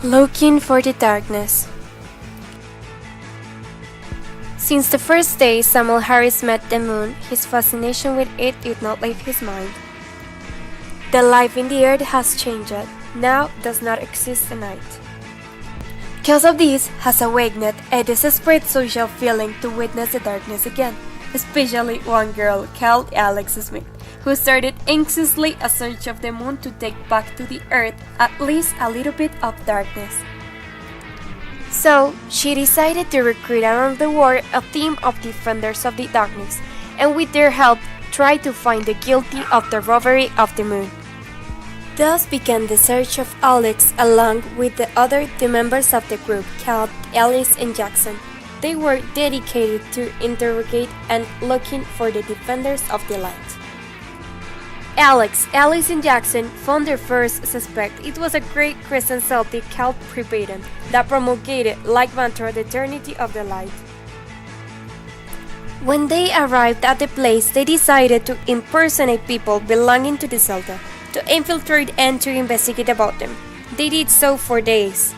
Looking for the darkness. Since the first day Samuel Harris met the moon, his fascination with it did not leave his mind. The life in the earth has changed. Now does not exist at night. Because of this has awakened a desperate social feeling to witness the darkness again, especially one girl called Alex Smith, who started anxiously a search of the moon to take back to the earth at least a little bit of darkness. So, she decided to recruit around the world a team of defenders of the darkness, and with their help, try to find the guilty of the robbery of the moon. Thus began the search of Alex along with the other two members of the group called Ellis and Jackson. They were dedicated to interrogate and looking for the defenders of the light. Alex, Ellis, and Jackson found their first suspect. It was a great Christian Celtic called Privatum that promulgated like mantra the eternity of the light. When they arrived at the place, they decided to impersonate people belonging to the Celta, to infiltrate and to investigate about them. They did so for days.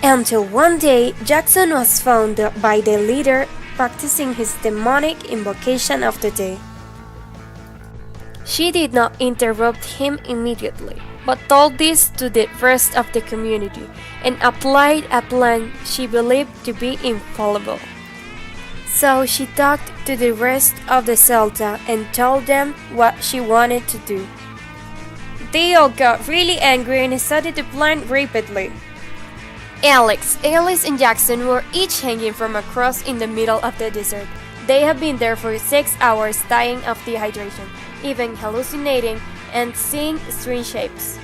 Until one day, Jackson was found by the leader practicing his demonic invocation of the day. She did not interrupt him immediately, but told this to the rest of the community and applied a plan she believed to be infallible. So she talked to the rest of the Celta and told them what she wanted to do. They all got really angry and started to plan rapidly. Alex, Ellis, and Jackson were each hanging from a cross in the middle of the desert. They had been there for 6 hours dying of dehydration, even hallucinating and seeing strange shapes.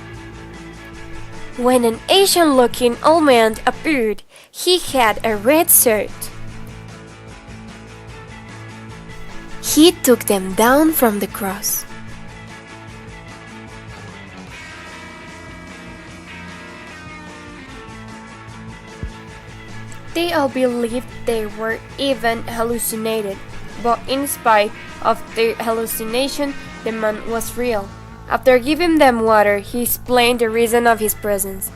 When an Asian-looking old man appeared, he had a red shirt. He took them down from the cross. They all believed they were even hallucinated, but in spite of their hallucination, the man was real. After giving them water, he explained the reason of his presence.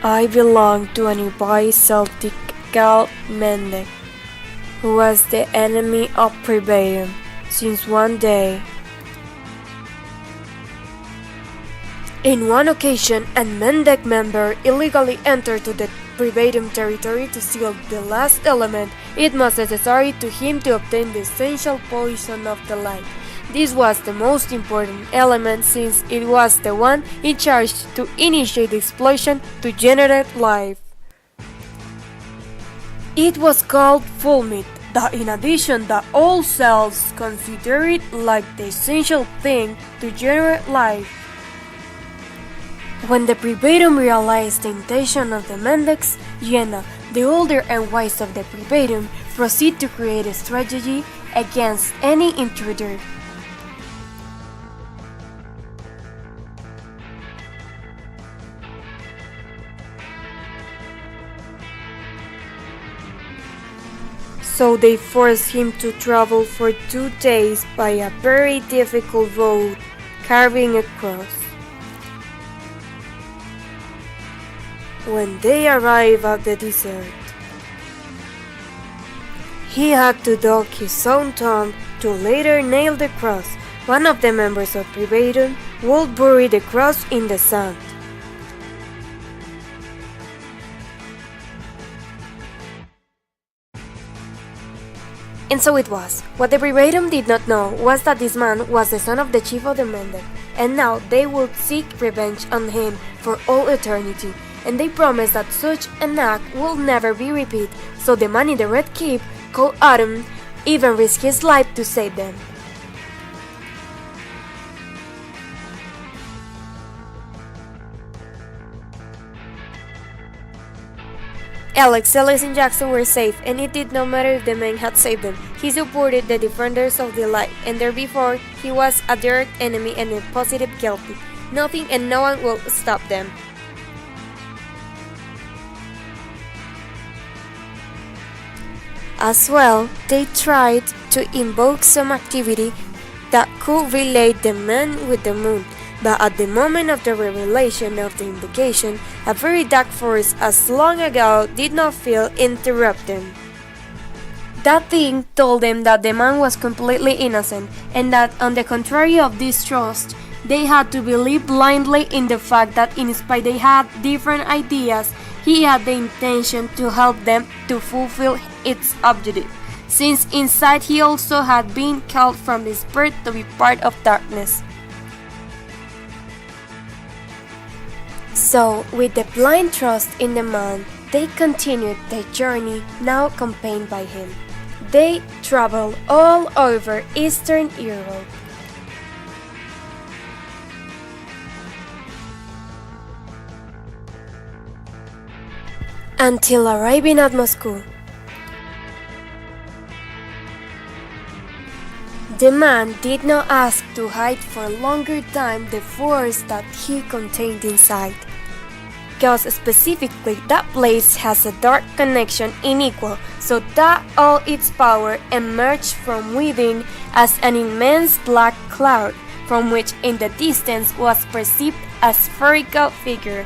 I belong to a nearby Celtic called Mendek, who was the enemy of Privatum, since one day. In one occasion, a Mendek member illegally entered to the Privatum territory to steal the last element it was necessary to him to obtain the essential poison of the light. This was the most important element since it was the one in charge to initiate the explosion to generate life. It was called fulmit, that in addition that all cells consider it like the essential thing to generate life. When the Privatum realized the intention of the Mendeks, Jenna, the older and wise of the Privatum, proceeded to create a strategy against any intruder. So they forced him to travel for 2 days by a very difficult road, carving a cross. When they arrived at the desert, he had to dog his own tongue to later nail the cross. One of the members of Privatum would bury the cross in the sand. And so it was. What the Privatum did not know was that this man was the son of the chief of the Mendek, and now they would seek revenge on him for all eternity. And they promised that such an act will never be repeated, so the man in the red cape, called Adam, even risked his life to save them. Alex, Ellis, and Jackson were safe, and it did not matter if the man had saved them. He supported the defenders of the light, and therefore he was a direct enemy and a positive guilty. Nothing and no one will stop them. As well, they tried to invoke some activity that could relate the man with the moon, But at the moment of the revelation of the invocation, a very dark force as long ago did not feel interrupted. That thing told them that the man was completely innocent, and that on the contrary of this trust, they had to believe blindly in the fact that in spite they had different ideas, he had the intention to help them to fulfill its objective, since inside he also had been called from his birth to be part of darkness. So, with the blind trust in the man, they continued their journey, now accompanied by him. They traveled all over Eastern Europe. Until arriving at Moscow. The man did not ask to hide for a longer time the force that he contained inside, because specifically that place has a dark connection unequal, so that all its power emerged from within as an immense black cloud, from which in the distance was perceived a spherical figure.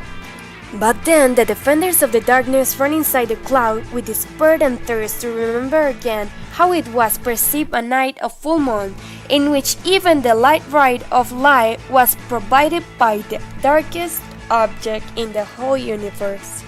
But then the defenders of the darkness ran inside the cloud with despair and thirst to remember again how it was perceived a night of full moon, in which even the light ride of light was provided by the darkest object in the whole universe.